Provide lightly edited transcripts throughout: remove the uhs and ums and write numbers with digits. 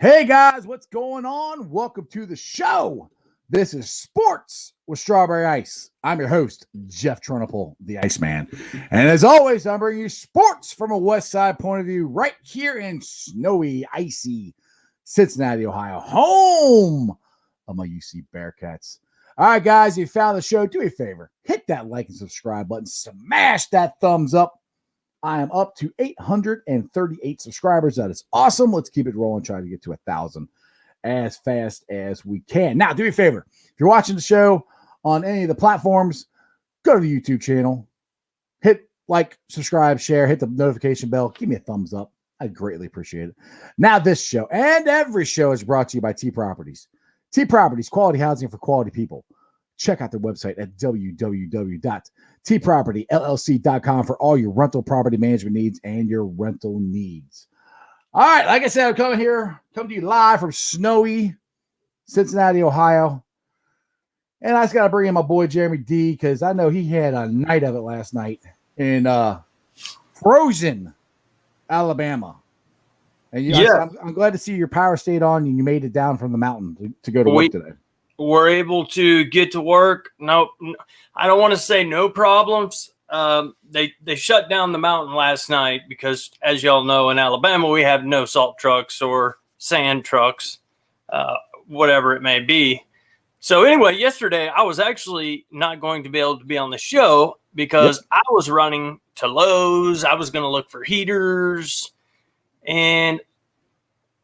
Hey guys, what's going on? Welcome to the show. This is Sports with Strawberry Ice. I'm your host, Jeff Trunapole, the Iceman. And as always, I'm bringing you sports from a West Side point of view right here in snowy, icy Cincinnati, Ohio, home of my UC Bearcats. All right, guys, if you found the show, do me a favor. Hit that like and subscribe button. Smash that thumbs up. I am up to 838 subscribers. That is awesome. Let's keep it rolling. Try to get to 1,000 as fast as we can. Now, do me a favor. If you're watching the show on any of the platforms, go to the YouTube channel. Hit like, subscribe, share, hit the notification bell. Give me a thumbs up. I'd greatly appreciate it. Now, this show and every show is brought to you by T Properties. T Properties, quality housing for quality people. Check out their website at www.tpropertyllc.com for all your rental property management needs and your rental needs. All right, like I said, I'm coming to you live from snowy Cincinnati, Ohio. And I just got to bring in my boy Jeremy D because I know he had a night of it last night in frozen Alabama. And I'm glad to see your power stayed on and you made it down from the mountain to go to work today. We're able to get to work. No, I don't want to say no problems. They shut down the mountain last night because, as y'all know, in Alabama, we have no salt trucks or sand trucks, whatever it may be. So anyway, yesterday I was actually not going to be able to be on the show because I was running to Lowe's. I was going to look for heaters, and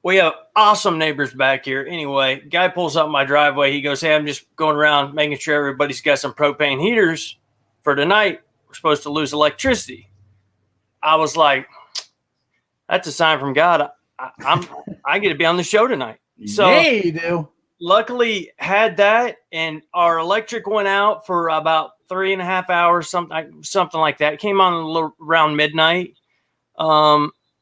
we have awesome neighbors back here. Anyway, guy pulls up my driveway. He goes, "Hey, I'm just going around making sure everybody's got some propane heaters for tonight. We're supposed to lose electricity." I was like, that's a sign from God. I get to be on the show tonight. So yeah, you do. Luckily had that, and our electric went out for about 3.5 hours, something like that. It came on a little around midnight.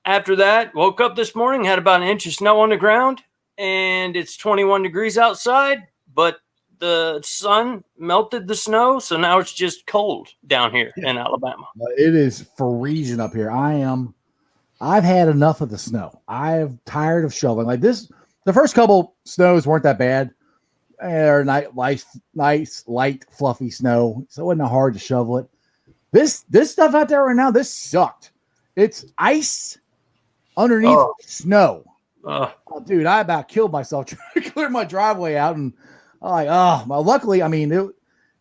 After that, woke up this morning, had about an inch of snow on the ground, and it's 21 degrees outside, but the sun melted the snow, so now it's just cold down here in Alabama. It is freezing up here. I've had enough of the snow. I'm tired of shoveling. Like this, the first couple snows weren't that bad. They're nice, light, fluffy snow, so it wasn't hard to shovel it. This stuff out there right now, this sucked. It's ice underneath snow. Oh, dude, I about killed myself trying to clear my driveway out, and I'm like, well, luckily, I mean,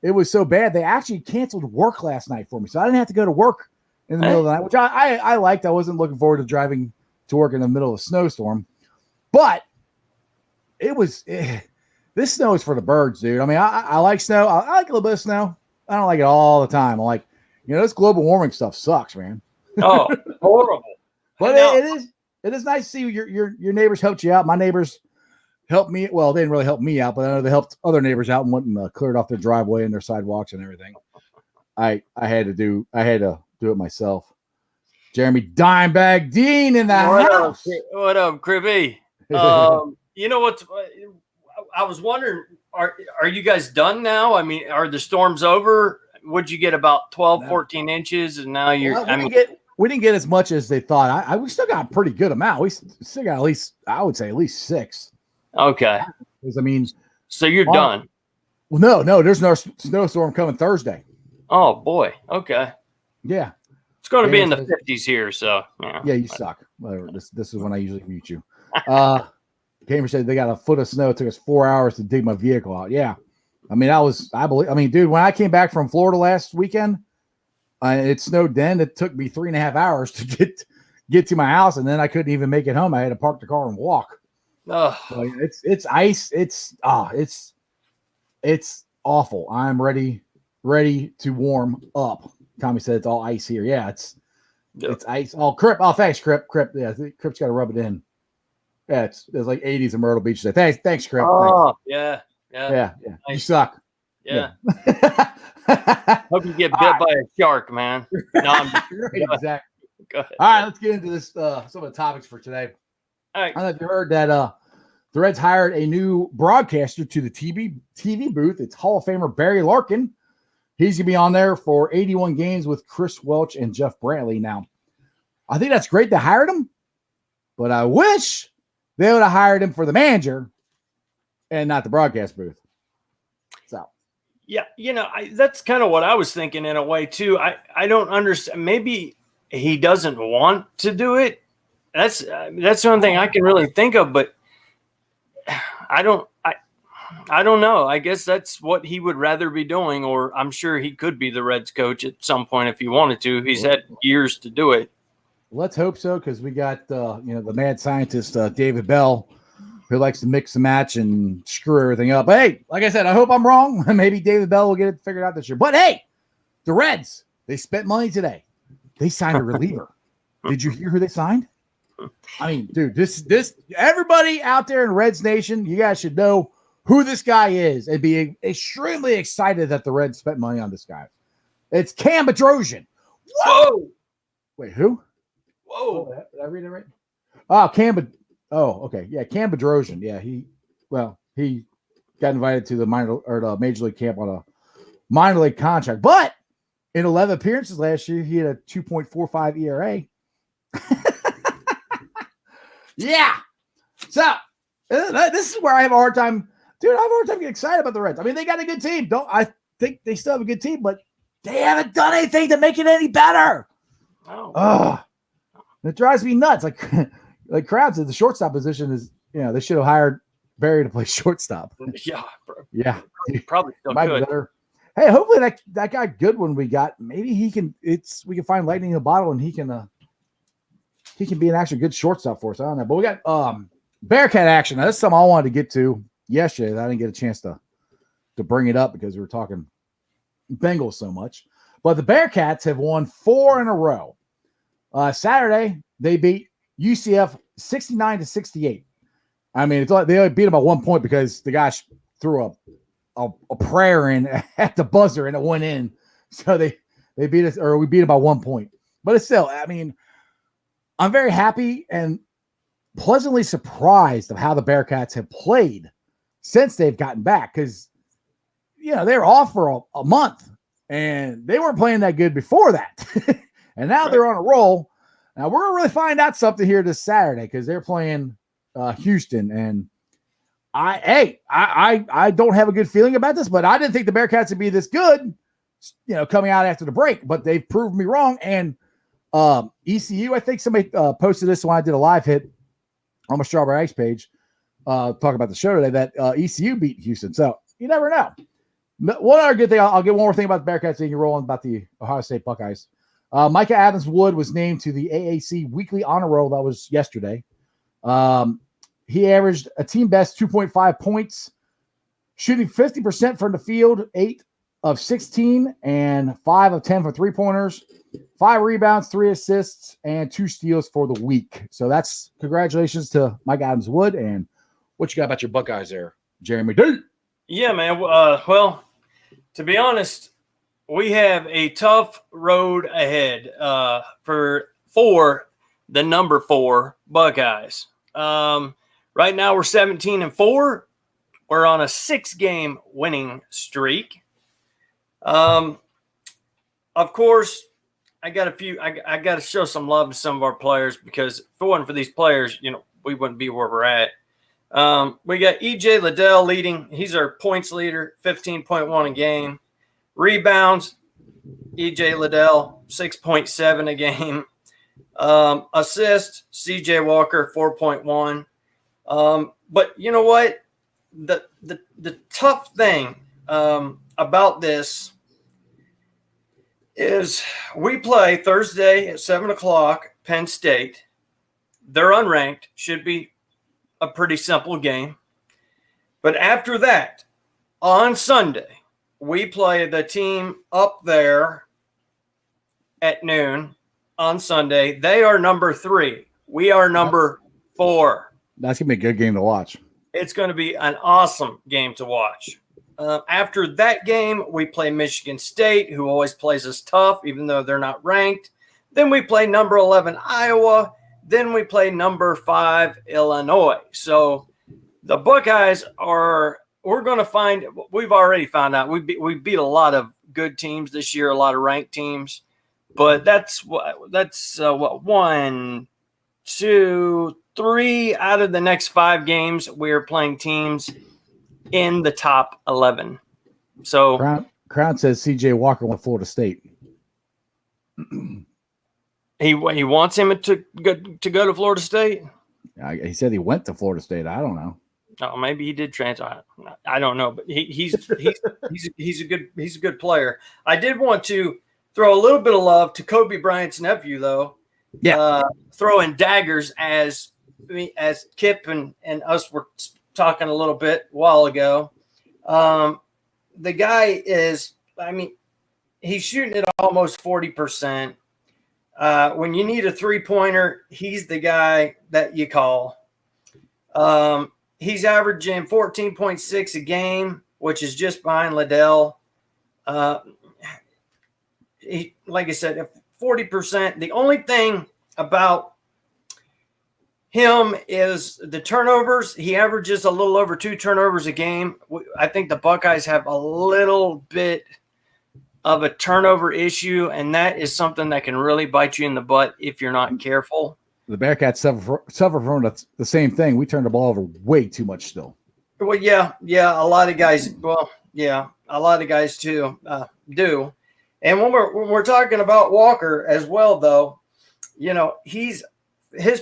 it was so bad they actually canceled work last night for me, so I didn't have to go to work in the middle of the night, which I liked. I wasn't looking forward to driving to work in the middle of a snowstorm, but this snow is for the birds, dude. I mean, I like snow. I like a little bit of snow. I don't like it all the time. I'm like, this global warming stuff sucks, man. Oh, horrible. But it is nice to see your neighbors helped you out. My neighbors helped me. Well, they didn't really help me out, but I know they helped other neighbors out and went and cleared off their driveway and their sidewalks and everything. I had to do it myself. Jeremy Dimebag Dean in the house. What up, Crippy? You know what? I was wondering, are you guys done now? I mean, are the storms over? Would you get about 12, 14 inches? And now we didn't get as much as they thought. We still got a pretty good amount. We still got I would say at least 6. Okay. Because, I mean. So you're done? Well, no, there's no snowstorm coming Thursday. Oh, boy. Okay. Yeah. It's going to be in the 50s here, so. Yeah, you suck. Whatever. This is when I usually mute you. Gamer said they got a foot of snow. It took us 4 hours to dig my vehicle out. Yeah. I mean, dude, when I came back from Florida last weekend, it snowed then. It took me 3.5 hours to get to my house, and then I couldn't even make it home. I had to park the car and walk. So it's ice. It's awful. I'm ready to warm up. Tommy said it's all ice here. Yeah, it's ice. Oh, Crip. Oh, thanks, Crip. Yeah, Crip's got to rub it in. Yeah, it's like 80s in Myrtle Beach. Thanks, Crip. Oh, thanks. Yeah. Nice. You suck. Yeah. Hope you get bit by a shark, man. No, exactly. Go ahead. All right, let's get into this. Some of the topics for today. All right. I don't know if you heard that the Reds hired a new broadcaster to the TV booth. It's Hall of Famer Berry Larken. He's going to be on there for 81 games with Chris Welch and Jeff Brantley. Now, I think that's great they hired him, but I wish they would have hired him for the manager and not the broadcast booth. So, yeah, that's kind of what I was thinking in a way too. I don't understand. Maybe he doesn't want to do it. That's the only thing I can really think of. But I don't know. I guess that's what he would rather be doing, or I'm sure he could be the Reds coach at some point if he wanted to. He's had years to do it. Let's hope so, because we got the mad scientist David Bell, who likes to mix and match and screw everything up. But hey, like I said, I hope I'm wrong. Maybe David Bell will get it figured out this year. But hey, the Reds, they spent money today. They signed a reliever. Did you hear who they signed? I mean, dude, this everybody out there in Reds Nation, you guys should know who this guy is and be extremely excited that the Reds spent money on this guy. It's Cam Bedrosian. Whoa! Wait, who? Whoa! Oh, did I read it right? Oh, okay. Yeah, Cam Bedrosian. Yeah, he got invited to the major league camp on a minor league contract. But in 11 appearances last year, he had a 2.45 ERA. Yeah. So this is where I have a hard time. Dude, I have a hard time getting excited about the Reds. I mean, they got a good team. I think they still have a good team, but they haven't done anything to make it any better. Oh. It drives me nuts. Like Crowd said, the shortstop position is, they should have hired Berry to play shortstop. Yeah. Yeah. Probably still Might could. be better. Hey, hopefully that guy Goodwin we got, maybe we can find lightning in a bottle and he can be an actually good shortstop for us. I don't know. But we got Bearcat action. Now, this is something I wanted to get to yesterday that I didn't get a chance to bring it up because we were talking Bengals so much. But the Bearcats have won 4 in a row. Saturday, they beat UCF 69-68. I mean, they only beat them by 1 point because the guy threw a prayer in at the buzzer and it went in. So they beat us, or we beat them by 1 point. But it's still, I mean, I'm very happy and pleasantly surprised of how the Bearcats have played since they've gotten back. Because, they were off for a month and they weren't playing that good before that. And now they're on a roll. Now we're going to really find out something here this Saturday because they're playing Houston. And I don't have a good feeling about this, but I didn't think the Bearcats would be this good, coming out after the break. But they've proved me wrong. And ECU, I think somebody posted this when I did a live hit on my Strawberry Ice page, talking about the show today, that ECU beat Houston. So you never know. One other good thing, I'll get one more thing about the Bearcats and you roll on about the Ohio State Buckeyes. Micah Adams-Wood was named to the AAC Weekly Honor Roll. That was yesterday. He averaged a team best 2.5 points, shooting 50% from the field, 8 of 16, and 5 of 10 for three-pointers, 5 rebounds, 3 assists, and 2 steals for the week. So that's congratulations to Mike Adams-Wood. And what you got about your Buckeyes there, Jeremy D? Yeah, man. Well, to be honest, we have a tough road ahead for the number 4 Buckeyes. Right now we're 17-4. We're on a 6-game winning streak. Of course, I got to show some love to some of our players because if it wasn't for these players, we wouldn't be where we're at. We got EJ Liddell leading. He's our points leader, 15.1 a game. Rebounds, EJ Liddell, 6.7 a game. Assist, CJ Walker, 4.1. But you know what? The tough thing about this is we play Thursday at 7 o'clock, Penn State. They're unranked, should be a pretty simple game. But after that, on Sunday, we play the team up there at noon on Sunday. They are number 3. We are number 4. That's going to be a good game to watch. It's going to be an awesome game to watch. After that game, we play Michigan State, who always plays us tough, even though they're not ranked. Then we play number 11, Iowa. Then we play number 5, Illinois. So the Buckeyes we're going to find – we've already found out. We beat a lot of good teams this year, a lot of ranked teams. But that's 1, 2, 3 out of the next 5 games, we're playing teams in the top 11. So Crown says CJ Walker went to Florida State. he wants him to go to Florida State. He said he went to Florida State. I don't know. Oh, maybe he did transfer. I don't know, but he's a good player. I did want to throw a little bit of love to Kobe Bryant's nephew, though. Yeah, throwing daggers as Kip and us were talking a little bit a while ago. The guy is, he's shooting at almost 40%. When you need a 3-pointer, he's the guy that you call. He's averaging 14.6 a game, which is just behind Liddell. Like I said, 40%. The only thing about him is the turnovers. He averages a little over 2 turnovers a game. I think the Buckeyes have a little bit of a turnover issue, and that is something that can really bite you in the butt if you're not careful. The Bearcats suffer from the same thing. We turn the ball over way too much still. Well, yeah, a lot of guys. Well, yeah, a lot of guys too do. And when we're talking about Walker as well, though, his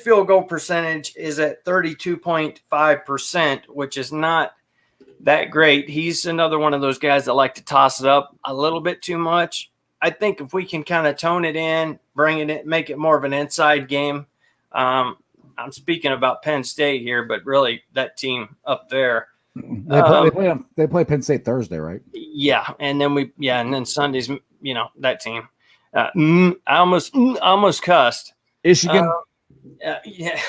field goal percentage is at 32.5%, which is not that great. He's another one of those guys that like to toss it up a little bit too much. I think if we can kind of tone it in, bring it in, make it more of an inside game. I'm speaking about Penn State here, but really that team up there. They play Penn State Thursday, right? Yeah, and then Sundays, that team. I almost cussed. Michigan. Yeah,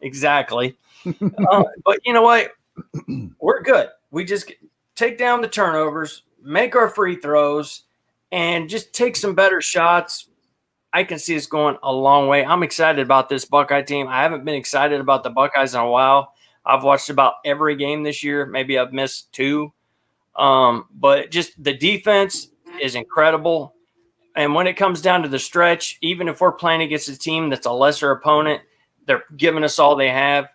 exactly. But you know what? We're good. We just take down the turnovers, make our free throws, and just take some better shots. I can see us going a long way. I'm excited about this Buckeye team. I haven't been excited about the Buckeyes in a while. I've watched about every game this year. Maybe I've missed 2. But just the defense is incredible. And when it comes down to the stretch, even if we're playing against a team that's a lesser opponent, they're giving us all they have.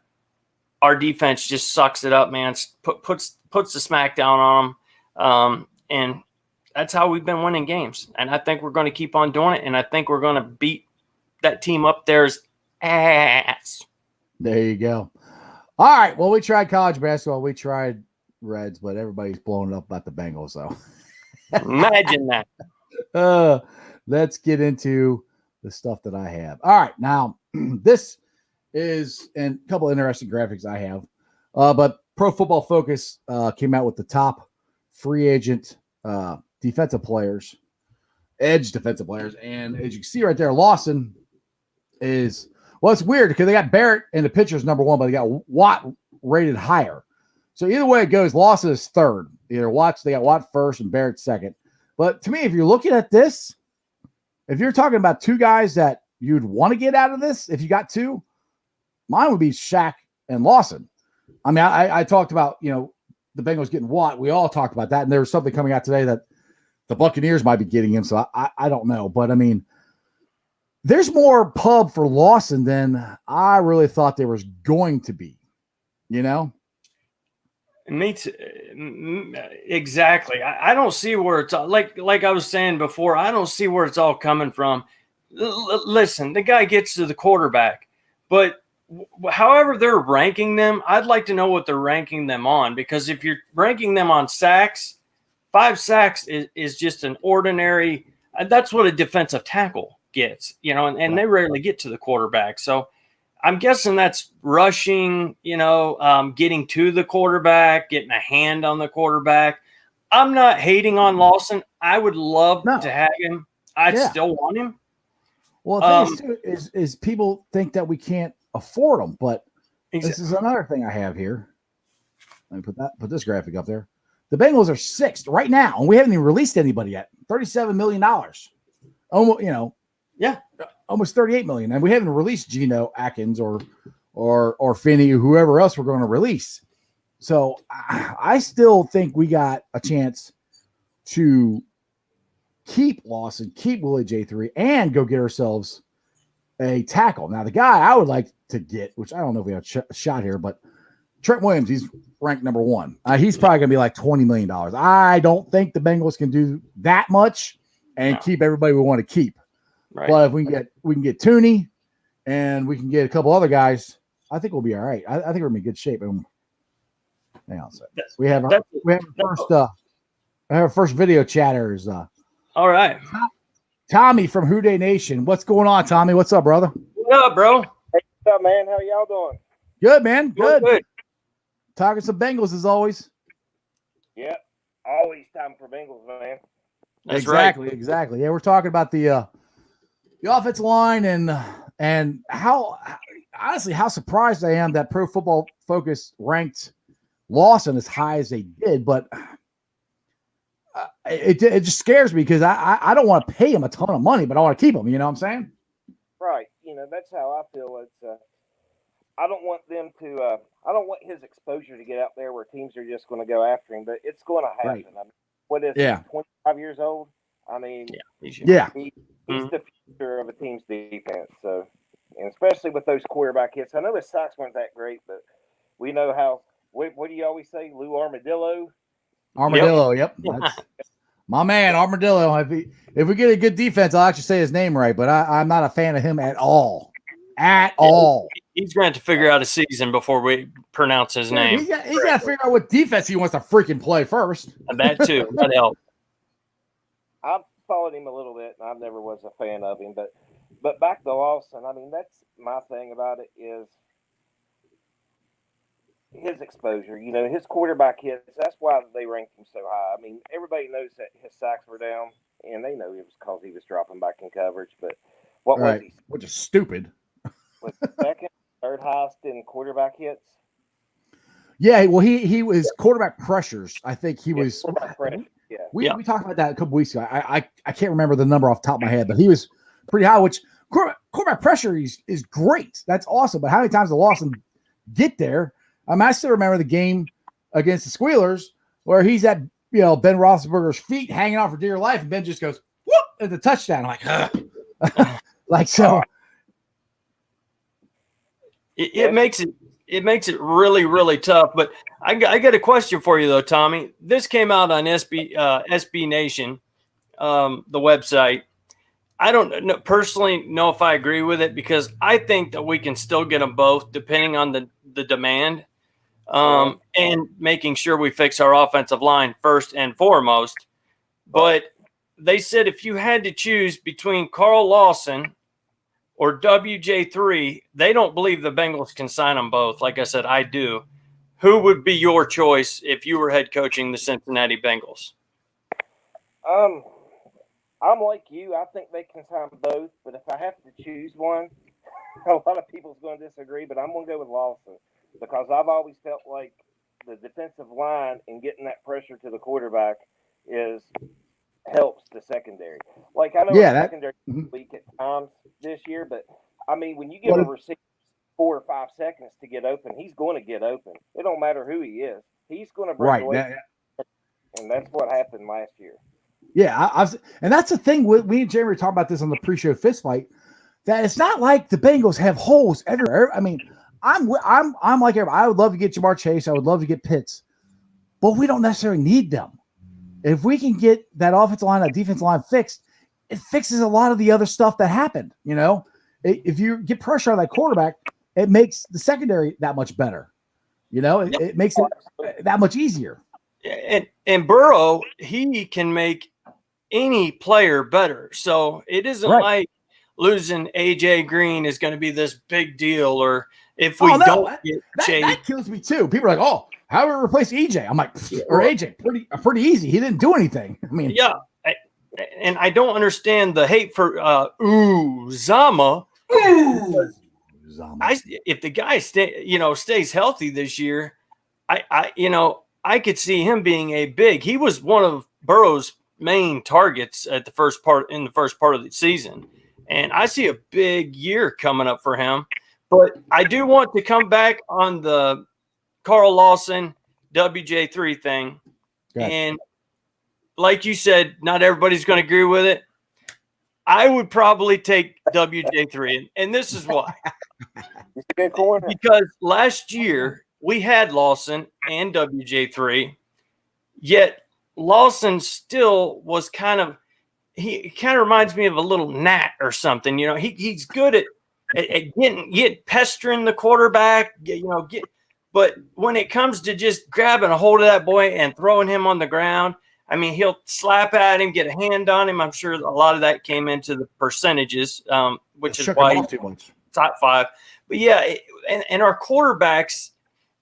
Our defense just sucks it up, man. Puts the smack down on them. And that's how we've been winning games. And I think we're going to keep on doing it. And I think we're going to beat that team up there's ass. There you go. All right. Well, we tried college basketball. We tried Reds, but everybody's blowing up about the Bengals, so. Imagine that. Let's get into the stuff that I have. All right. Now, this is and a couple of interesting graphics I have. But Pro Football Focus came out with the top free agent defensive players, edge defensive players. And as you can see right there, Lawson is, well, it's weird because they got Barrett in the pitchers number 1, but they got Watt rated higher. So either way it goes, Lawson is third. They got Watt first and Barrett second. But to me, if you're looking at this, if you're talking about 2 guys that you'd want to get out of this, if you got 2, mine would be Shaq and Lawson. I mean, I talked about, the Bengals getting Watt. We all talked about that. And there was something coming out today that the Buccaneers might be getting him. So I don't know. But, I mean, there's more pub for Lawson than I really thought there was going to be, Me too. Exactly. I don't see where it's like I was saying before. I don't see where it's all coming from. Listen, the guy gets to the quarterback, but however they're ranking them, I'd like to know what they're ranking them on, because if you're ranking them on sacks, 5 sacks is just an ordinary. That's what a defensive tackle gets, and they rarely get to the quarterback. So I'm guessing that's rushing, getting to the quarterback, getting a hand on the quarterback. I'm not hating on Lawson. I would love to have him. I still want him. Well, the thing is, too, is people think that we can't afford them, but this is another thing I have here. Let me put this graphic up there. The Bengals are 6th right now, and we haven't even released anybody yet. $37 million. Almost, almost $38 million, and we haven't released Geno Atkins or Finney or whoever else we're going to release. So I still think we got a chance to keep Lawson, keep Willie J3, and go get ourselves a tackle. Now, the guy I would like to get, which I don't know if we have a shot here, but Trent Williams, he's ranked number 1. He's probably going to be like $20 million. I don't think the Bengals can do that much and keep everybody we want to keep. Right. But if we can get Tooney and we can get a couple other guys, I think we'll be all right. I think we're in good shape. Hang on a second. We have our first video chatters. All right. Tommy from Houday Nation. What's going on, Tommy? What's up, brother? What up, bro? Hey, what's up, man? How y'all doing? Good, man. Good. Good. Talking some Bengals as always. Yep. Always time for Bengals, man. That's Exactly. Yeah, we're talking about the offensive line and how surprised I am that Pro Football Focus ranked Lawson as high as they did, but it just scares me because I don't want to pay him a ton of money, but I want to keep him. You know what I'm saying? Right. That's how I feel. It's I don't want them to. I don't want his exposure to get out there where teams are just going to go after him, but it's going to happen. Right. I mean, what is he, 25 years old? I mean, he's he's the future of a team's defense. So, and especially with those quarterback hits. I know his sacks weren't that great, but we know how. What do you always say, Lou Armadillo? Armadillo, yep. That's my man, Armadillo. If we get a good defense, I'll actually say his name right, but I'm not a fan of him at all. At all. He's going to have to figure out a season before we pronounce his name. He's got to figure out what defense he wants to freaking play first. And that too. That helps. I've followed him a little bit, and I never was a fan of him. But back to Lawson, I mean, that's my thing about it is his exposure. His quarterback hits. That's why they ranked him so high. I mean, everybody knows that his sacks were down, and they know it was because he was dropping back in coverage. But what was he? Which is stupid. Was second, third highest in quarterback hits? Yeah, well, he was quarterback pressures. I think he was. Yeah. We talked about that a couple weeks ago. I can't remember the number off the top of my head, but he was pretty high. Which quarterback pressure is great. That's awesome. But how many times did Lawson get there? I still remember the game against the Squealers where he's at Ben Roethlisberger's feet, hanging out for dear life, and Ben just goes whoop at the touchdown. I'm like, like so. It makes it really, really tough. But I got a question for you though, Tommy. This came out on SB Nation, the website. I don't personally know if I agree with it because I think that we can still get them both depending on the demand, and making sure we fix our offensive line first and foremost. But they said if you had to choose between Carl Lawson or WJ3, they don't believe the Bengals can sign them both. Like I said, I do. Who would be your choice if you were head coaching the Cincinnati Bengals? I'm like you. I think they can sign both. But if I have to choose one, a lot of people's going to disagree, but I'm going to go with Lawson because I've always felt like the defensive line and getting that pressure to the quarterback helps the secondary. Like I know the secondary weak at times this year, but I mean when you give a receiver 4 or 5 seconds to get open, he's going to get open. It don't matter who he is. He's going to break away. And that's what happened last year. Yeah, and that's the thing. We and Jeremy were talking about this on the pre-show fist fight. That it's not like the Bengals have holes everywhere. I mean, I'm like everybody. I would love to get Jamar Chase. I would love to get Pitts, but we don't necessarily need them. If we can get that offensive line, that defensive line fixed, it fixes a lot of the other stuff that happened. If you get pressure on that quarterback, it makes the secondary that much better. It makes it that much easier. And Burrow, he can make any player better. So it isn't like losing AJ Green is going to be this big deal, or if we don't get Chase. That kills me too. People are like, "Oh, how do we replace EJ?" I'm like, or AJ, pretty easy. He didn't do anything. I mean, and I don't understand the hate for Uzama. If the guy stays healthy this year, I could see him being he was one of Burrow's main targets in the first part of the season. And I see a big year coming up for him. But I do want to come back on the Carl Lawson WJ3 thing. And like you said, not everybody's going to agree with it. I would probably take WJ3, and this is why. Because last year we had Lawson and WJ3, yet Lawson still was he kind of reminds me of a little gnat or something. You know, he's good at getting pestering the quarterback, but when it comes to just grabbing a hold of that boy and throwing him on the ground, I mean, he'll slap at him, get a hand on him. I'm sure a lot of that came into the percentages, which is why he's top 5. But yeah, and our quarterbacks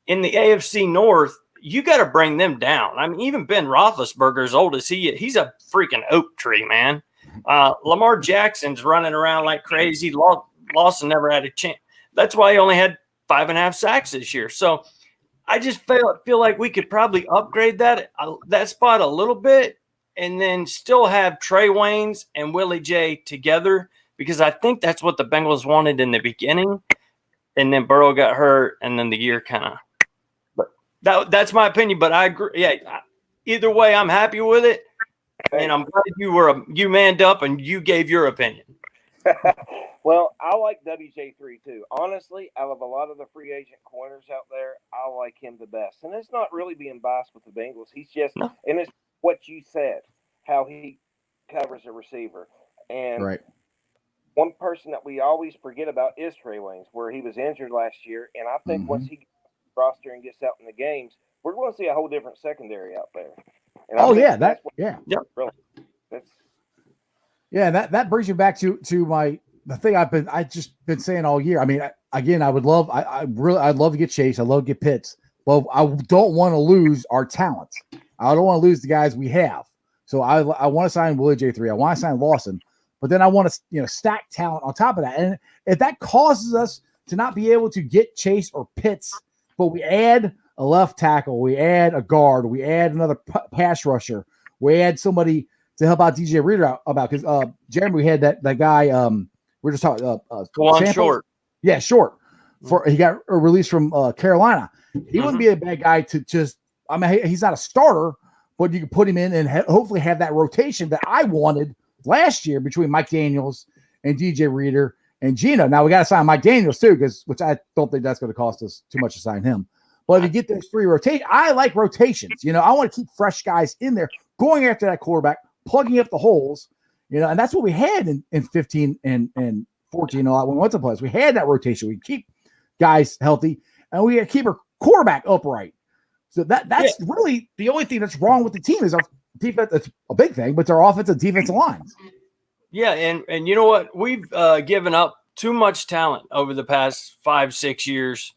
in the AFC North, you got to bring them down. I mean, even Ben Roethlisberger, as old as he's a freaking oak tree, man. Lamar Jackson's running around like crazy. Lawson never had a chance. That's why he only had 5.5 sacks this year. So I just feel like we could probably upgrade that spot a little bit and then still have Trey Waynes and Willie J together, because I think that's what the Bengals wanted in the beginning. And then Burrow got hurt, and then the year kind of – but that's my opinion. But I agree. Yeah, either way, I'm happy with it. And I'm glad you manned up and you gave your opinion. Well, I like WJ3 too. Honestly, out of a lot of the free agent corners out there, I like him the best. And it's not really being biased with the Bengals. He's just and it's what you said, how he covers a receiver. And one person that we always forget about is Trey Waynes, where he was injured last year. And I think once he gets the roster and gets out in the games, we're going to see a whole different secondary out there. And that brings you back to the thing I've just been saying all year. I mean, I'd love to get Chase. I'd love to get Pitts. But I don't want to lose our talent. I don't want to lose the guys we have. So I want to sign Willie J3. I want to sign Lawson. But then I want to stack talent on top of that. And if that causes us to not be able to get Chase or Pitts, but we add a left tackle, we add a guard, we add another pass rusher, we add somebody to help out DJ Reader about, because Jeremy, we had that guy we're just talking Short. Yeah, Short. He got released from Carolina. He wouldn't be a bad guy to just, I mean, he's not a starter, but you can put him in and hopefully have that rotation that I wanted last year between Mike Daniels and DJ Reader and Gino. Now we got to sign Mike Daniels too, which I don't think that's going to cost us too much to sign him. But if you get those 3 rotations, I like rotations. I want to keep fresh guys in there going after that quarterback, plugging up the holes, and that's what we had in 15 and 14 a lot when we went to playoffs. We had that rotation. We keep guys healthy, and we keep our quarterback upright. So that's really the only thing that's wrong with the team is our defense. That's a big thing, but their offensive defensive lines. Yeah, and you know what? We've given up too much talent over the past 5-6 years.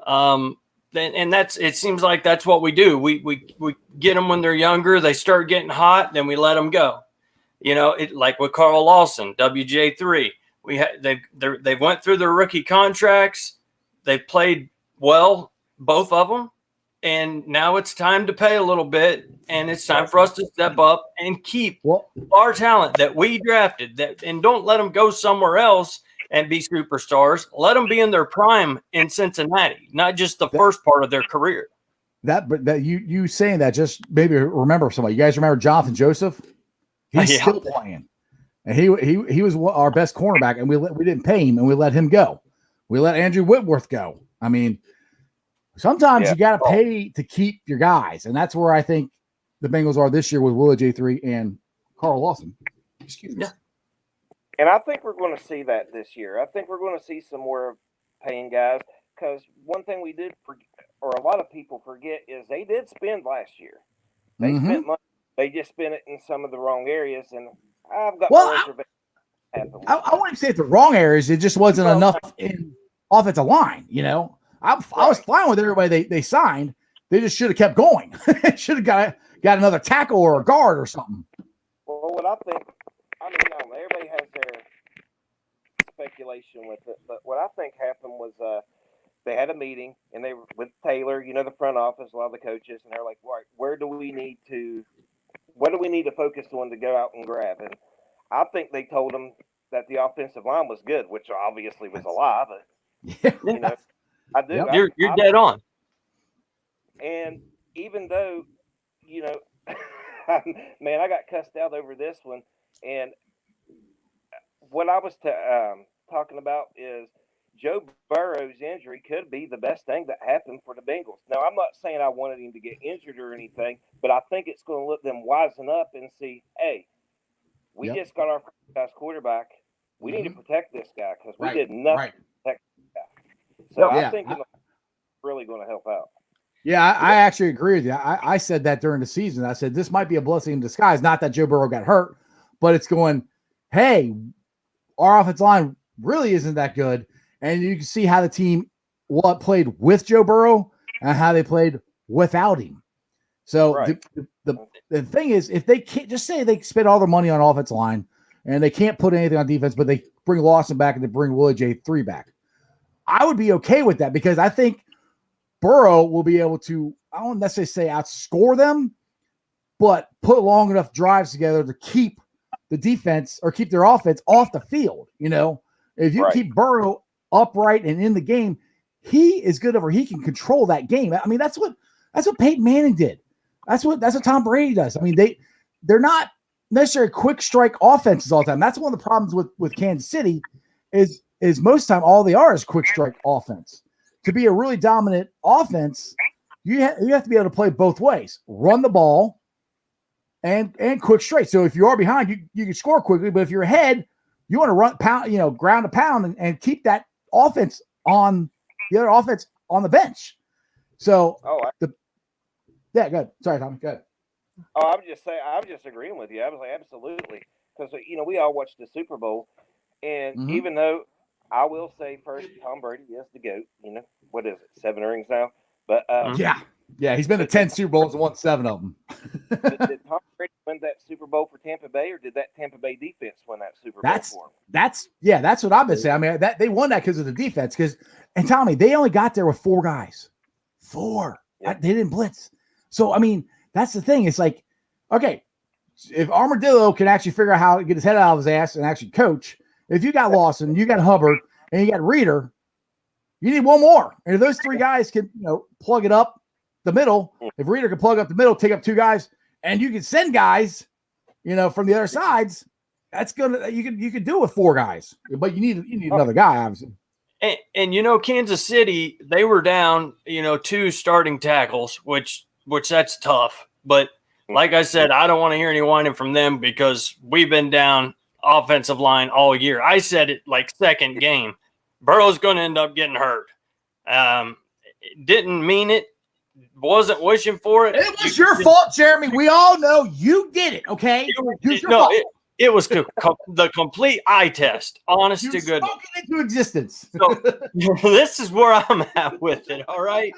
And it seems like that's what we do. We get them when they're younger. They start getting hot, then we let them go. Like with Carl Lawson, WJ3. They went through their rookie contracts. They played well, both of them, and now it's time to pay a little bit, and it's time for us to step up and keep our talent that we drafted. And don't let them go somewhere else and be superstars. Let them be in their prime in Cincinnati, not just the first part of their career. But you saying that just maybe remember somebody. You guys remember Jonathan Joseph? He's still playing, and he was our best cornerback, and we didn't pay him, and we let him go. We let Andrew Whitworth go. I mean, sometimes you got to pay to keep your guys, and that's where I think the Bengals are this year with Willie J3 and Carl Lawson. Excuse me. Yeah. And I think we're going to see that this year. I think we're going to see some more paying guys, because one thing we did forget, or a lot of people forget, is they did spend last year. They spent money. They just spent it in some of the wrong areas, and I've got my reservations. I wouldn't say it's the wrong areas. It just wasn't enough in offensive line. I was fine with everybody they signed. They just should have kept going. Should have got another tackle or a guard or something. Well, what I think, everybody has their speculation with it, but what I think happened was they had a meeting, and they were with Taylor, the front office, a lot of the coaches, and they're like, "Right, what do we need to focus on to go out and grab?" And I think they told them that the offensive line was good, which obviously was a lie, but I do. Yep. You're dead on. And even though, man, I got cussed out over this one, and what I was talking about is Joe Burrow's injury could be the best thing that happened for the Bengals. Now, I'm not saying I wanted him to get injured or anything, but I think it's going to let them wisen up and see, hey, we just got our franchise quarterback. We need to protect this guy because we did nothing to protect this guy. So I think it's really going to help out. Yeah, I actually agree with you. I said that during the season. I said this might be a blessing in disguise. Not that Joe Burrow got hurt, but it's going, hey, our offensive line really isn't that good. And you can see how the team played with Joe Burrow and how they played without him. So the thing is, if they can't, just say they spend all their money on offensive line and they can't put anything on defense, but they bring Lawson back and they bring Willie J3 back, I would be okay with that because I think Burrow will be able to, I don't necessarily say outscore them, but put long enough drives together to keep the defense or keep their offense off the field. You know, if you keep Burrow upright and in the game, he is good over. He can control that game. I mean, that's what Peyton Manning did. That's what Tom Brady does. I mean, they're not necessarily quick strike offenses all the time. That's one of the problems with Kansas City is most of the time all they are is quick strike offense. To be a really dominant offense, you have to be able to play both ways, run the ball and quick straight. So if you are behind, you can score quickly, but if you're ahead, you want to run pound, ground to pound and keep that offense on the other offense on the bench. So go ahead. Sorry, Tommy. Go ahead. Oh, I'm just agreeing with you. I was like, absolutely. Because, we all watched the Super Bowl. And even though I will say first, Tom Brady is the GOAT. What is it, 7 rings now? But yeah, he's been to 10 Super Bowls and won 7 of them. Did Tom Brady win that Super Bowl for Tampa Bay, or did that Tampa Bay defense win that Super Bowl for him? That's what I've been saying. I mean, they won that because of the defense. And Tommy, they only got there with 4 guys. 4. Yep. They didn't blitz. So, I mean, that's the thing. It's like, okay, if Armadillo can actually figure out how to get his head out of his ass and actually coach, if you got Lawson, you got Hubbard, and you got Reeder, you need one more. And if those 3 guys can, plug it up the middle, if Reeder can plug up the middle, take up 2 guys, and you can send guys, from the other sides, that's gonna you can do it with 4 guys, but you need another guy, obviously. And Kansas City, they were down, 2 starting tackles, which that's tough. But like I said, I don't want to hear any whining from them because we've been down offensive line all year. I said it like second game. Burrow's going to end up getting hurt. Didn't mean it. Wasn't wishing for it. It was your fault, Jeremy. We all know you did it, okay? It was the complete eye test. Honest to goodness. Spoken into existence. So, this is where I'm at with it, all right?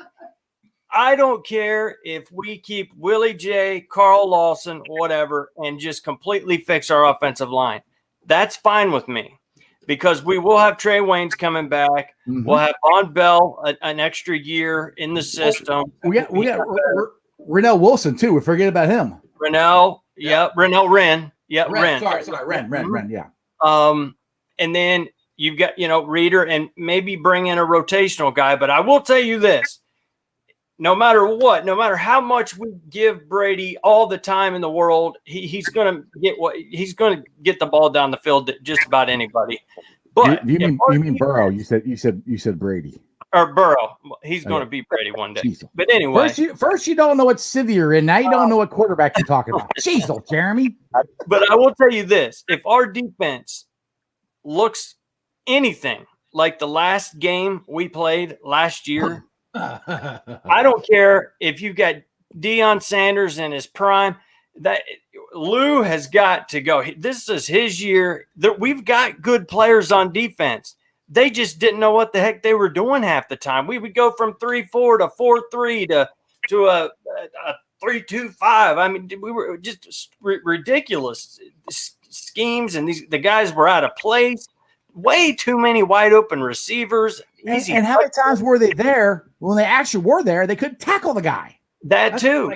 I don't care if we keep Willie J, Carl Lawson, whatever, and just completely fix our offensive line. That's fine with me because we will have Trey Waynes coming back. Mm-hmm. We'll have Von Bell an extra year in the system. We got Rennell Wilson, too. We forget about him. Rennell Wren. Yeah, Wren. Sorry, Wren, yeah. And then you've got, Reeder and maybe bring in a rotational guy. But I will tell you this. No matter what, no matter how much we give Brady all the time in the world, he's going to get the ball down the field to just about anybody. But you mean Burrow? You said Brady or Burrow. He's going to be Brady one day. Jeez. But anyway, first you don't know what city you're in. Now you don't know what quarterback you're talking about. Jeez, Jeremy. But I will tell you this: if our defense looks anything like the last game we played last year. I don't care if you got Deion Sanders in his prime. That Lou has got to go. This is his year. We've got good players on defense. They just didn't know what the heck they were doing half the time. We would go from 3-4 to 4-3 to a 3-2-5. I mean, we were just ridiculous schemes, and the guys were out of place. Way too many wide open receivers. And how many times were they there when they actually were there? They couldn't tackle the guy. That's too.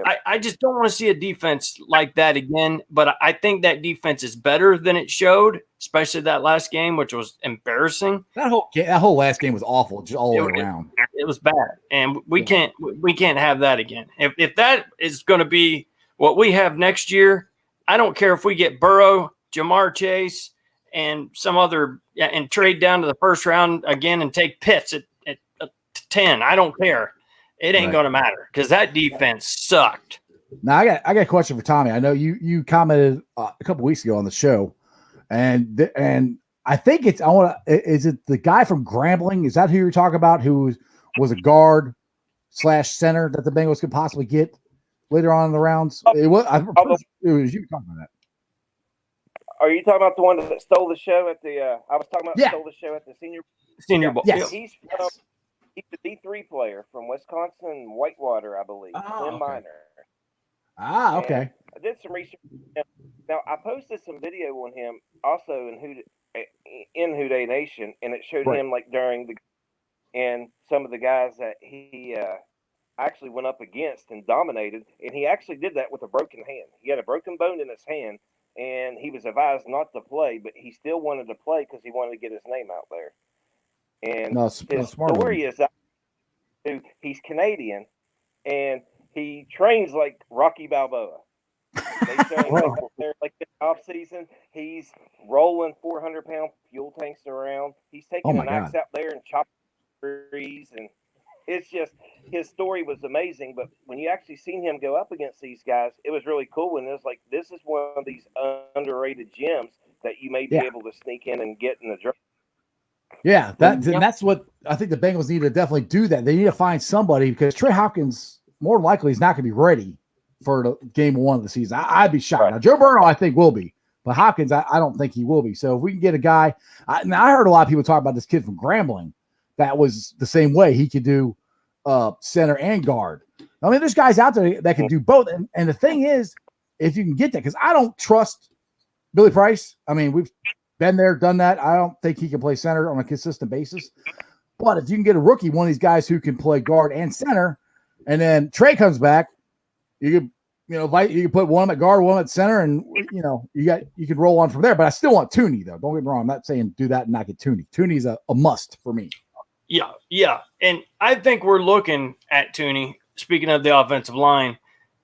I just don't want to see a defense like that again. But I think that defense is better than it showed, especially that last game, which was embarrassing. That whole last game was awful, just all the way around. It was bad, and we can't have that again. If that is going to be what we have next year, I don't care if we get Burrow Jamar Chase and some other, and trade down to the first round again and take Pitts at 10. I don't care. It ain't going to matter because that defense sucked. Now I got a question for Tommy. I know you commented a couple weeks ago on the show, and I think is it the guy from Grambling? Is that who you're talking about? Who was a guard / center that the Bengals could possibly get later on in the rounds? It was you talking about that. Are you talking about the one that stole the show at the? I was talking about stole the show at the Senior Bowl. Yes. He's a D3 player from Wisconsin Whitewater, I believe. Tim Minor. Okay. And I did some research. Now I posted some video on him also in Houday Nation, and it showed him like during and some of the guys that he actually went up against and dominated, and he actually did that with a broken hand. He had a broken bone in his hand, and he was advised not to play, but he still wanted to play because he wanted to get his name out there. And his story is that he's Canadian, and he trains like Rocky Balboa. They train like this off season. He's rolling 400-pound fuel tanks around. He's taking an axe out there and chopping trees, and it's just his story was amazing. But when you actually seen him go up against these guys, it was really cool. And it was like, this is one of these underrated gems that you may be able to sneak in and get in the draft. Yeah, that's what I think the Bengals need to definitely do. That they need to find somebody, because Trey Hopkins more likely is not going to be ready for the game 1 of the season. I'd be shocked. Now, Joe Burrow I think will be, but Hopkins I don't think he will be. So if we can get a guy, now I heard a lot of people talk about this kid from Grambling that was the same way. He could do center and guard. I mean, there's guys out there that can do both. And the thing is, if you can get that, because I don't trust Billy Price. I mean, we've been there, done that. I don't think he can play center on a consistent basis. But if you can get a rookie, one of these guys who can play guard and center, and then Trey comes back, you could, you can put one at guard, one at center, and you could roll on from there. But I still want Tooney, though. Don't get me wrong. I'm not saying do that and not get Tooney. Tooney's a must for me. Yeah. And I think we're looking at Tooney, speaking of the offensive line,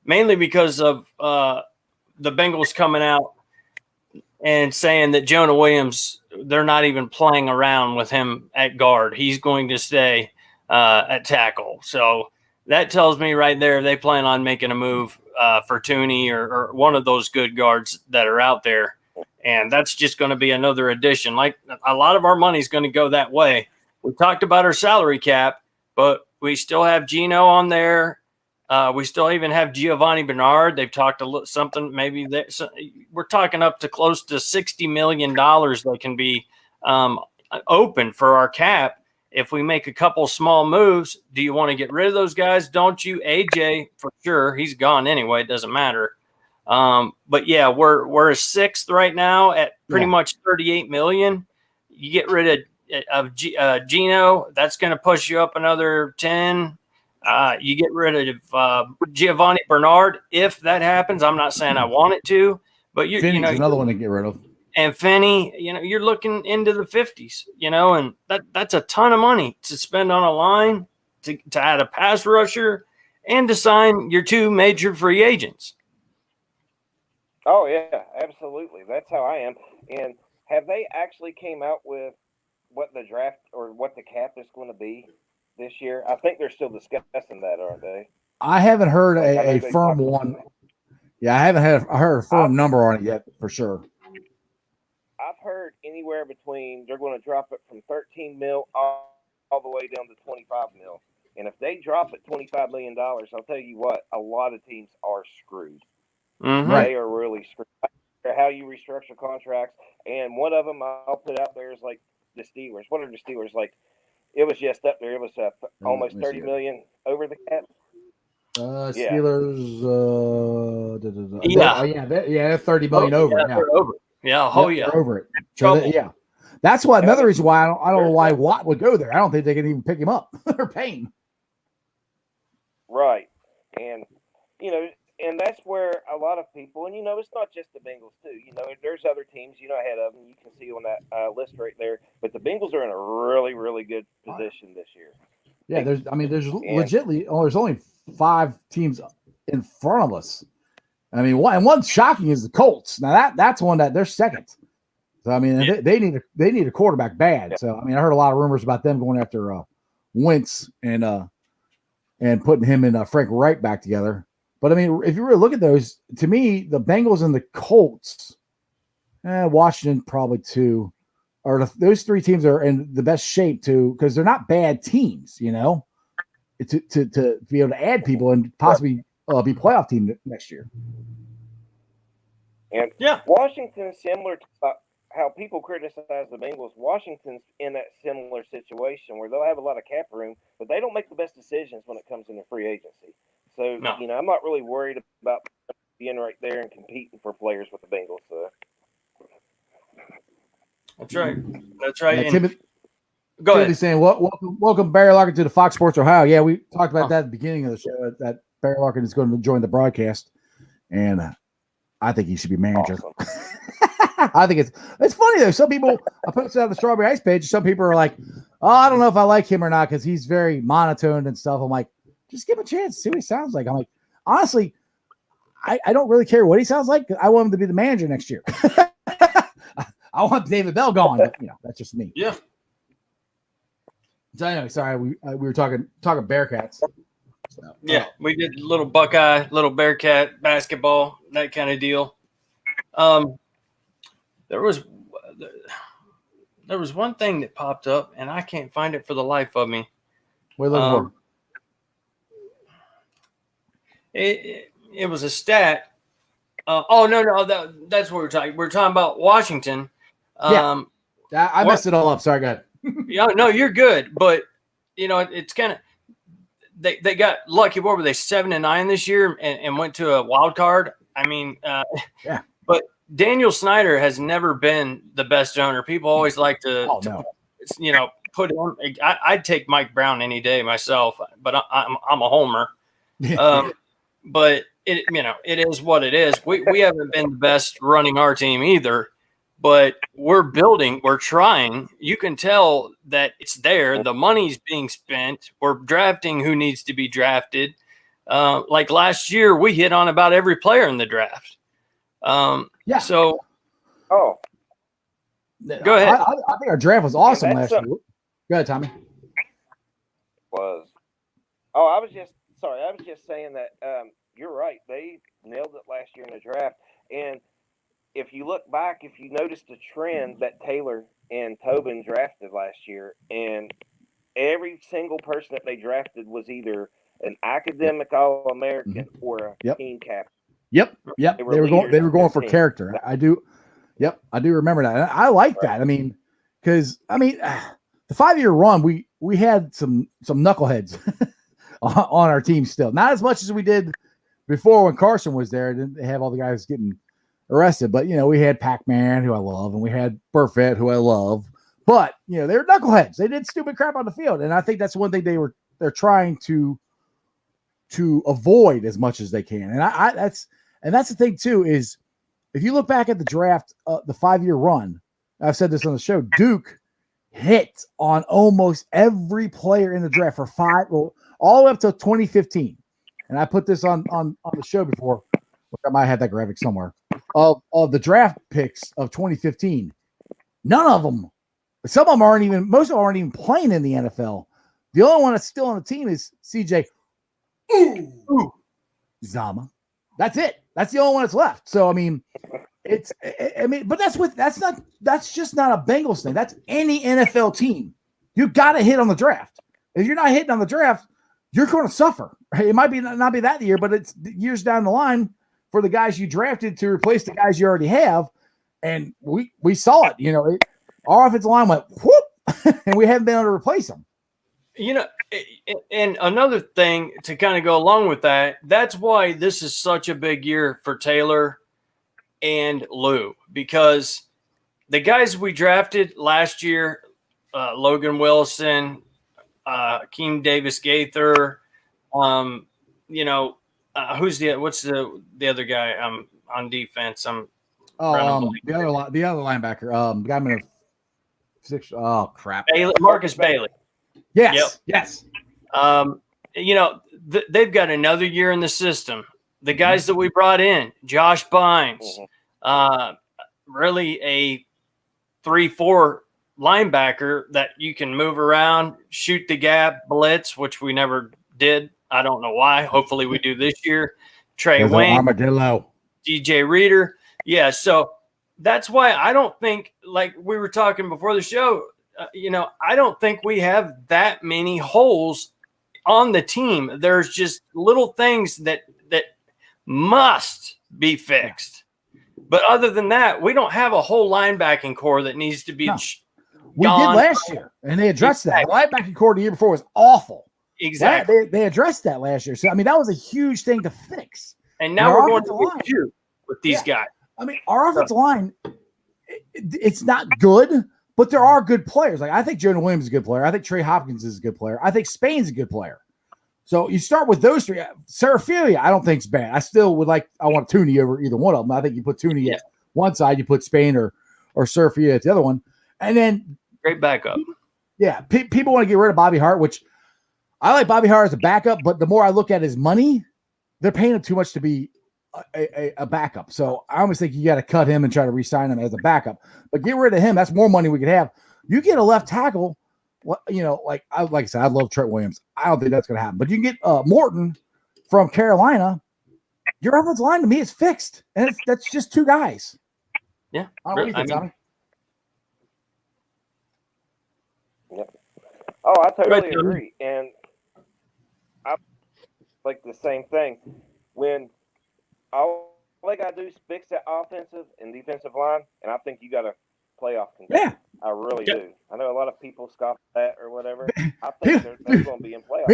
mainly because of the Bengals coming out and saying that Jonah Williams, they're not even playing around with him at guard. He's going to stay at tackle. So that tells me right there they plan on making a move for Tooney or one of those good guards that are out there. And that's just going to be another addition. Like, a lot of our money is going to go that way. We talked about our salary cap, but we still have Geno on there. We still even have Giovanni Bernard. They've talked something. Maybe we're talking up to close to $60 million that can be open for our cap if we make a couple small moves. Do you want to get rid of those guys? Don't you? AJ, for sure. He's gone anyway. It doesn't matter. But yeah, we're a 6th right now at pretty much $38 million. You get rid of Geno, that's going to push you up another 10. You get rid of Giovanni Bernard if that happens. I'm not saying I want it to, but Finney's another one to get rid of. And Finney, you're looking into the 50s, and that's a ton of money to spend on a line, to add a pass rusher, and to sign your 2 major free agents. Oh yeah, absolutely. That's how I am. And have they actually came out with what the draft or what the cap is going to be this year? I think they're still discussing that, aren't they? I haven't heard a firm one. Yeah, I haven't heard a firm number on it yet, for sure. I've heard anywhere between, they're going to drop it from 13 mil all the way down to 25 mil. And if they drop it $25 million, I'll tell you what, a lot of teams are screwed. Mm-hmm. They are really screwed. How you restructure contracts. And one of them I'll put out there is like the Steelers. What are the Steelers like? It was just up there. It was almost $30 million over the cap. Steelers. They're $30 million over. They're over. Yeah. Oh yeah. They're over it. So that's why another reason why I don't know why Watt would go there. I don't think they can even pick him up. They're paying. Right, and and that's where a lot of people, and it's not just the Bengals too. There's other teams ahead of them. You can see on that list right there. But the Bengals are in a really, really good position this year. Yeah, there's only 5 teams in front of us I mean, one shocking is the Colts. Now that's one that they're second. So I mean, they need a quarterback bad. So I mean, I heard a lot of rumors about them going after Wentz and putting him and Frank Wright back together. But I mean, if you really look at those, to me, the Bengals and the Colts, Washington probably too, those three teams are in the best shape because they're not bad teams, you know, to be able to add people and possibly be playoff team next year. And Washington's similar to how people criticize the Bengals. Washington's in that similar situation where they'll have a lot of cap room, but they don't make the best decisions when it comes into free agency. So, you know, I'm not really worried about being right there and competing for players with the Bengals. So. That's right. That's right. Yeah, Timothy, go ahead. Saying, welcome Berry Larken to the Fox Sports Ohio. Yeah, we talked about that at the beginning of the show, that Berry Larken is going to join the broadcast, and I think he should be manager. Awesome. I think it's funny though. Some people, I posted on the Strawberry Ice page. Some people are like, "Oh, I don't know if I like him or not because he's very monotone and stuff." I'm like, just give him a chance, see what he sounds like. I'm like, honestly, I don't really care what he sounds like. I want him to be the manager next year. I want David Bell gone, but you know, that's just me. Yeah. So anyway, sorry, we were talking Bearcats. So, we did little Buckeye, little Bearcat basketball, that kind of deal. There was one thing that popped up, and I can't find it for the life of me. What are you looking for? It was a stat. No, that's what we're talking. We're talking about Washington. I messed it all up. Sorry, go ahead. No, you're good. But you know, it's kind of they got lucky. What were they, 7-9 this year, and went to a wild card? I mean, But Daniel Snyder has never been the best owner. People always like to put him. I'd take Mike Brown any day myself, but I'm a homer. But it is what it is. We haven't been the best running our team either, but we're building, we're trying. You can tell that it's there. The money's being spent. We're drafting who needs to be drafted. Like last year, we hit on about every player in the draft. So, go ahead. I think our draft was awesome last year. Go ahead, Tommy. I was just saying that you're right. They nailed it last year in the draft. And if you look back, if you notice the trend that Taylor and Tobin drafted last year, and every single person that they drafted was either an academic All-American or a team captain. Yep. They were going for character. I do remember that. And I like that. I mean, because the 5-year run, we had some knuckleheads on our team still. Not as much as we did before when Carson was there. Didn't have all the guys getting arrested, but we had Pac-Man, who I love, and we had Burfett, who I love. But they were knuckleheads. They did stupid crap on the field, and I think that's one thing they're trying to avoid as much as they can. And that's the thing too, is if you look back at the draft, the 5-year run, I've said this on the show, Duke hit on almost every player in the draft for all the way up to 2015. And I put this on the show before. I might have that graphic somewhere of the draft picks of 2015. None of them, most of them aren't even playing in the NFL. The only one that's still on the team is CJ Zama. That's it. That's the only one that's left. So but that's just not a Bengals thing. That's any NFL team. You got to hit on the draft. If you're not hitting on the draft, you're going to suffer. It might not be that year, but it's years down the line for the guys you drafted to replace the guys you already have. And we saw it. Our offensive line went whoop, and we haven't been able to replace them. And another thing to kind of go along with that, that's why this is such a big year for Taylor and Lou, because the guys we drafted last year, Logan Wilson, Keem Davis-Gaither, what's the other guy on defense? The other linebacker, the guy in six. Oh crap, Marcus Bailey. Yes. They've got another year in the system. the guys that we brought in, Josh Bynes, really a 3-4 linebacker that you can move around, shoot the gap, blitz, which we never did. I don't know why. Hopefully we do this year. Trey Wayne, Armadillo, DJ Reader. Yeah, so that's why I don't think, like we were talking before the show, I don't think we have that many holes on the team. There's just little things that must be fixed. But other than that, we don't have a whole linebacking core that needs to be We did last year, and they addressed that. The linebacking core the year before was awful. Exactly. They addressed that last year. So, I mean, that was a huge thing to fix. And now we're going to do with these guys. I mean, our offensive line, it's not good, but there are good players. Like, I think Jonah Williams is a good player. I think Trey Hopkins is a good player. I think Spain's a good player. So you start with those three. Seraphilia, I don't think is bad. I still would I want Tooney over either one of them. I think you put Tooney at one side, you put Spain or Seraphilia at the other one. And then great backup. Yeah. People want to get rid of Bobby Hart, which I like Bobby Hart as a backup, but the more I look at his money, they're paying him too much to be a backup. So I almost think you got to cut him and try to re-sign him as a backup. But get rid of him. That's more money we could have. You get a left tackle. Like I said, I love Trent Williams. I don't think that's going to happen. But you can get Morton from Carolina. Your offensive line to me is fixed, and that's just two guys. Yeah. What do you think, Tommy? Yeah. Oh, I totally agree. And I like the same thing. When all they got to do is fix that offensive and defensive line, and I think you got a playoff contender. Yeah. I really do. I know a lot of people scoff at that or whatever. I think they're going to be in playoff.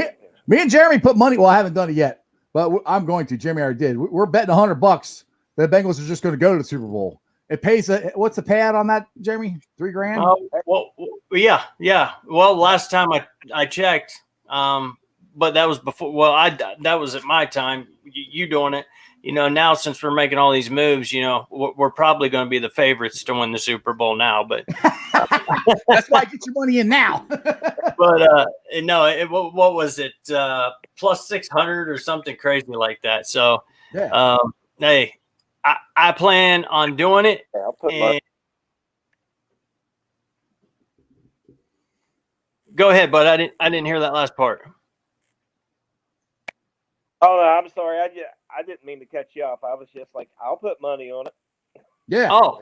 Me and Jeremy put money. Well, I haven't done it yet, but I'm going to. Jeremy already did. We're betting $100 that the Bengals are just going to go to the Super Bowl. It pays. What's the payout on that, Jeremy? $3,000. Well, yeah. Well, last time I checked, but that was before. Well, that was at my time. You doing it? Now since we're making all these moves, we're probably going to be the favorites to win the Super Bowl now. But that's why I get your money in now. But no, what was it? Plus 600 or something crazy like that. So, hey, I plan on doing it. Yeah, I'll put my- Go ahead, bud. I didn't hear that last part. Oh, no, I'm sorry. I didn't mean to cut you off. I was just like, I'll put money on it. Yeah. Oh,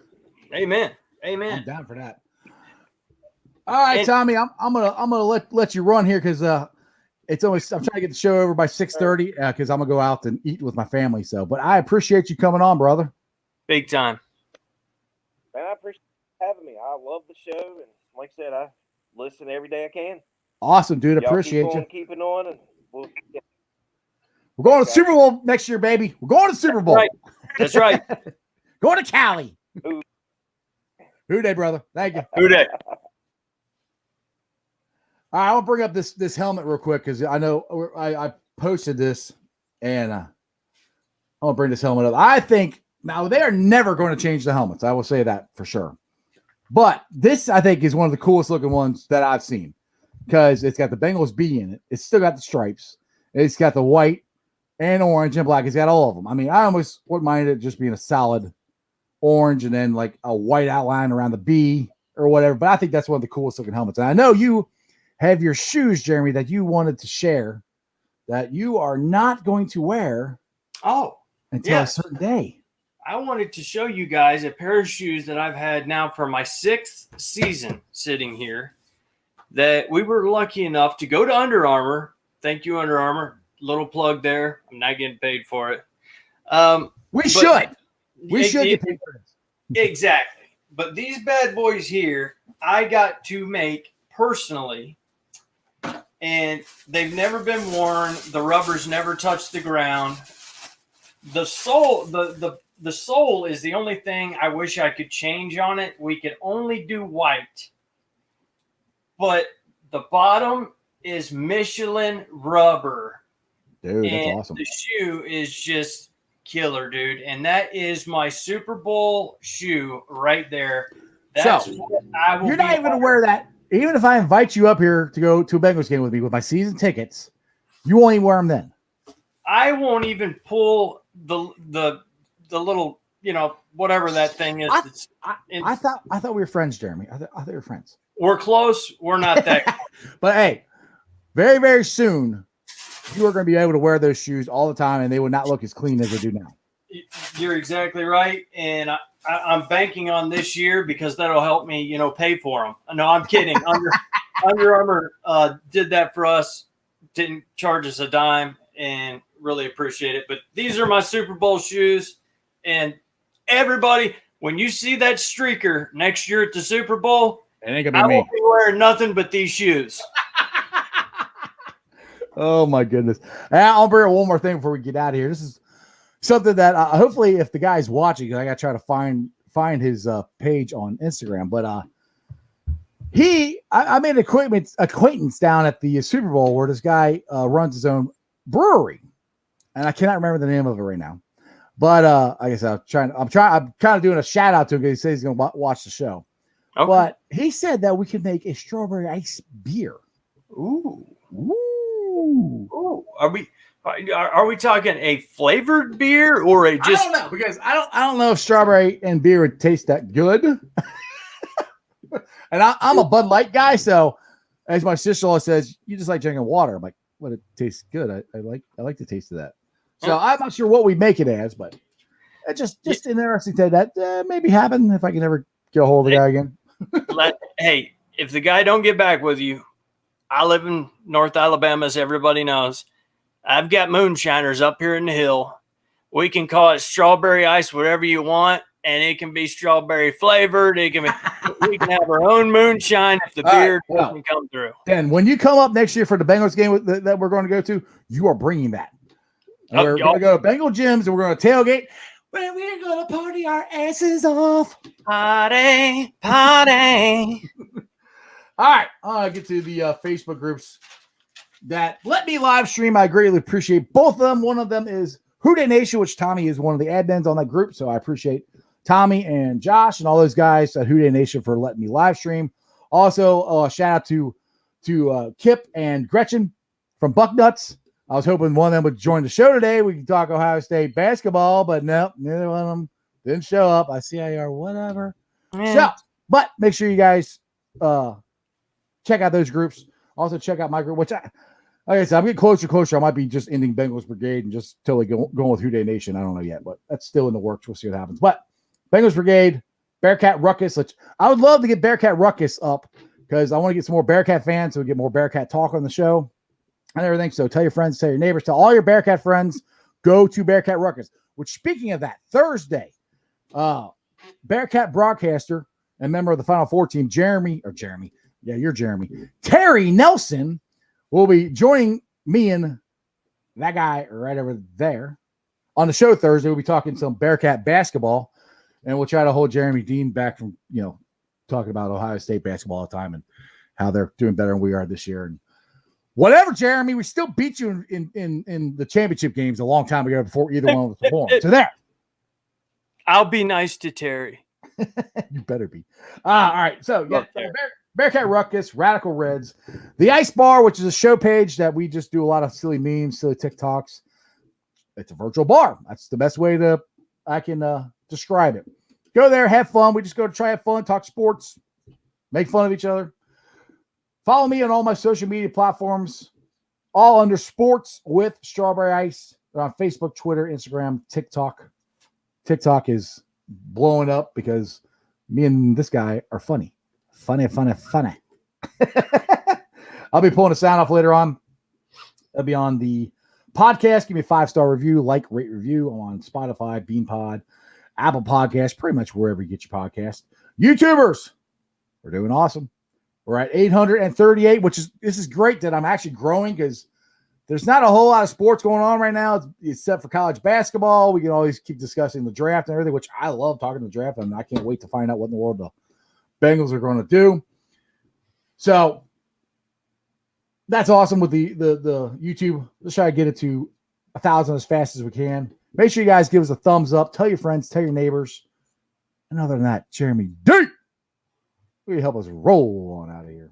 amen. I'm down for that. All right, Tommy. I'm gonna let you run here because it's almost. I'm trying to get the show over by 6:30 because I'm gonna go out and eat with my family. So, but I appreciate you coming on, brother. Big time. Man, I appreciate having me. I love the show, and like I said, I listen every day I can. Awesome, dude. Appreciate you. Keeping on, and we're going to the Super Bowl next year, baby. We're going to the Super Bowl. That's right. Going to Cali. Who day, brother? Thank you. Who day? All right, I want to bring up this helmet real quick because I know I posted this, and I want to bring this helmet up. I think now they are never going to change the helmets. I will say that for sure. But this, I think, is one of the coolest looking ones that I've seen because it's got the Bengals B in it. It's still got the stripes. It's got the white and orange and black. It's got all of them. I mean, I almost wouldn't mind it just being a solid orange and then like a white outline around the B or whatever. But I think that's one of the coolest looking helmets. And I know you have your shoes, Jeremy, that you wanted to share that you are not going to wear until a certain day. I wanted to show you guys a pair of shoes that I've had now for my 6th season sitting here that we were lucky enough to go to Under Armour. Thank you, Under Armour. Little plug there. I'm not getting paid for it. We should get paid for this. Exactly. But these bad boys here, I got to make personally, and they've never been worn. The rubbers never touched the ground. The sole, the sole is the only thing I wish I could change on it. We could only do white. But the bottom is Michelin rubber. Dude, that's awesome. The shoe is just killer, dude. And that is my Super Bowl shoe right there. That's what I will. You're not even going to wear that. Even if I invite you up here to go to a Bengals game with me with my season tickets, you won't even wear them then. I won't even pull the little, whatever that thing is. I thought we were friends, Jeremy. I thought we were friends. We're close. We're not that. But hey, very, very soon, you are going to be able to wear those shoes all the time, and they will not look as clean as they do now. You're exactly right. And I'm banking on this year because that'll help me, pay for them. No, I'm kidding. Under Armour did that for us, didn't charge us a dime, and really appreciate it. But these are my Super Bowl shoes. And everybody, when you see that streaker next year at the Super Bowl, it ain't gonna be I won't be wearing nothing but these shoes. Oh, my goodness. And I'll bring up one more thing before we get out of here. This is something that hopefully if the guy's watching, I got to try to find his page on Instagram. But I made an acquaintance down at the Super Bowl where this guy runs his own brewery. And I cannot remember the name of it right now. But I guess I'm kind of doing a shout out to him because he says he's going to watch the show. Okay. But he said that we could make a strawberry ice beer. Ooh. Are we talking a flavored beer or a just? I don't know because I don't know if strawberry and beer would taste that good. And I'm a Bud Light guy, so as my sister-in-law says, you just like drinking water. I'm like, well, it tastes good. I like the taste of that. So I'm not sure what we make it as, but it's just interesting to that maybe happen if I can ever get a hold of the guy again. Hey, if the guy don't get back with you, I live in North Alabama, as everybody knows. I've got moonshiners up here in the hill. We can call it strawberry ice, whatever you want, and it can be strawberry flavored. We can have our own moonshine if the beer doesn't come through. Then when you come up next year for the Bengals game that we're going to go to, you are bringing that. We're going to go to Bengal gyms and we're going to tailgate. When we're going to party our asses off. Party. All right, I'll get to the Facebook groups that let me live stream. I greatly appreciate both of them. One of them is Who Dey Nation, which Tommy is one of the admins on that group. So I appreciate Tommy and Josh and all those guys at Who Dey Nation for letting me live stream. Also, shout out to Kip and Gretchen from Bucknuts. I was hoping one of them would join the show today. We can talk Ohio State basketball, but no, neither one of them didn't show up. I see IR, whatever. So, but make sure you guys check out those groups. Also, check out my group, which like I said, I'm getting closer. I might be just ending Bengals Brigade and just totally going with Who Dey Nation. I don't know yet, but that's still in the works. We'll see what happens. But Bengals Brigade, Bearcat Ruckus. I would love to get Bearcat Ruckus up because I want to get some more Bearcat fans so we get more Bearcat talk on the show and everything. So tell your friends, tell your neighbors, tell all your Bearcat friends, go to Bearcat Ruckus. Which, speaking of that, Thursday, Bearcat broadcaster and member of the Final Four team, Jeremy. Yeah, you're Jeremy. Terry Nelson will be joining me and that guy right over there on the show Thursday. We'll be talking some Bearcat basketball, and we'll try to hold Jeremy Dean back from, talking about Ohio State basketball all the time and how they're doing better than we are this year. And whatever, Jeremy, we still beat you in the championship games a long time ago before either one of us were born. So there. I'll be nice to Terry. You better be. All right. So, yeah. Bearcat Ruckus, Radical Reds, the Ice Bar, which is a show page that we just do a lot of silly memes, silly TikToks. It's a virtual bar. That's the best way I can describe it. Go there, have fun. We just go to try have fun, talk sports, make fun of each other. Follow me on all my social media platforms, all under Sports with Strawberry Ice. They're on Facebook, Twitter, Instagram, TikTok. TikTok is blowing up because me and this guy are funny. Funny. I'll be pulling the sound off later on. I'll be on the podcast. Give me a 5-star review, rate, review. I'm on Spotify, BeanPod, Apple Podcasts, pretty much wherever you get your podcast. YouTubers, we're doing awesome. We're at 838, this is great that I'm actually growing because there's not a whole lot of sports going on right now, except for college basketball. We can always keep discussing the draft and everything, which I love talking the draft, and I can't wait to find out what in the world the Bengals are going to do. So that's awesome with the YouTube. Let's try to get it to 1,000 as fast as we can. Make sure you guys give us a thumbs up. Tell your friends, tell your neighbors. And other than that, Jeremy D, will you help us roll on out of here?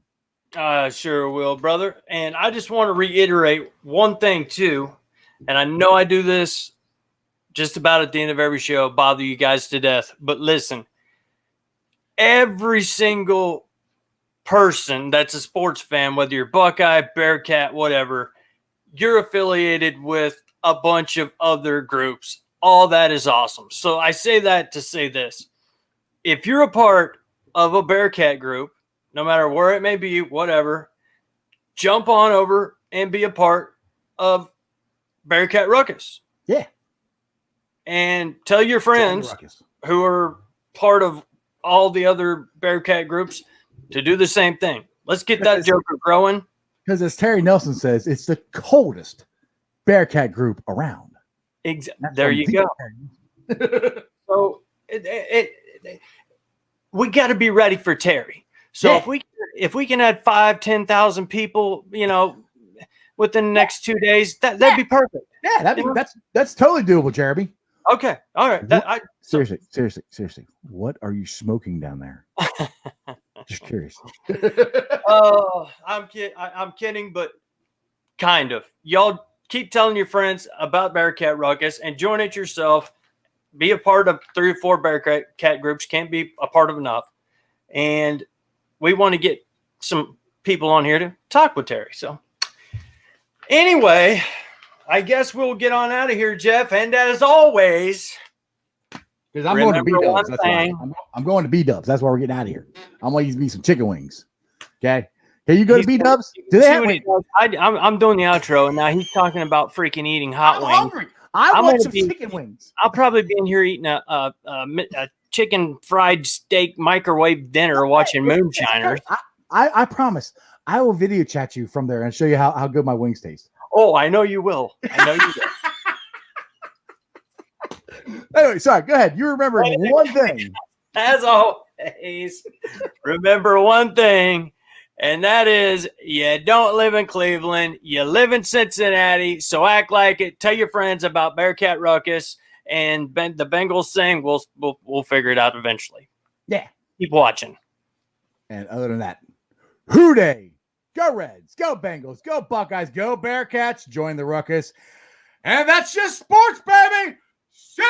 Sure will, brother. And I just want to reiterate one thing too. And I know I do this just about at the end of every show, bother you guys to death. But listen, every single person that's a sports fan, whether you're Buckeye, Bearcat, whatever, you're affiliated with a bunch of other groups. All that is awesome. So I say that to say this. If you're a part of a Bearcat group, no matter where it may be, whatever, jump on over and be a part of Bearcat Ruckus. Yeah. And tell your friends who are part of all the other Bearcat groups to do the same thing. Let's get that joker growing. Because as Terry Nelson says, it's the coldest Bearcat group around. Exactly. There you go. So we got to be ready for Terry. So if we can add 5,000-10,000 people, within the next 2 days, that'd be perfect. Yeah, that's totally doable, Jeremy. Okay, all right. Seriously, what are you smoking down there? Just curious. I'm kidding, but kind of. Y'all keep telling your friends about Bearcat Ruckus and join it yourself. Be a part of 3 or 4 Bearcat groups. Can't be a part of enough. And we want to get some people on here to talk with Terry. So anyway, I guess we'll get on out of here, Jeff. And as always, because I'm going to B-Dubs. That's why. I'm going to B-Dubs. That's why we're getting out of here. I'm going to use me some chicken wings. Okay. Can you go to B-Dubs? Do they have wings? I'm doing the outro, and now he's talking about freaking eating hot wings. Hungry. I want some chicken wings. I'll probably be in here eating a chicken fried steak microwave dinner watching Moonshiners. I promise. I will video chat you from there and show you how good my wings taste. Oh, I know you will. Anyway, sorry. Go ahead. You remember one thing. As always, remember one thing, and that is you don't live in Cleveland. You live in Cincinnati, so act like it. Tell your friends about Bearcat Ruckus and the Bengals thing. We'll figure it out eventually. Yeah. Keep watching. And other than that, Hooday. Go Reds. Go Bengals. Go Buckeyes. Go Bearcats. Join the Ruckus. And that's just sports, baby. See ya!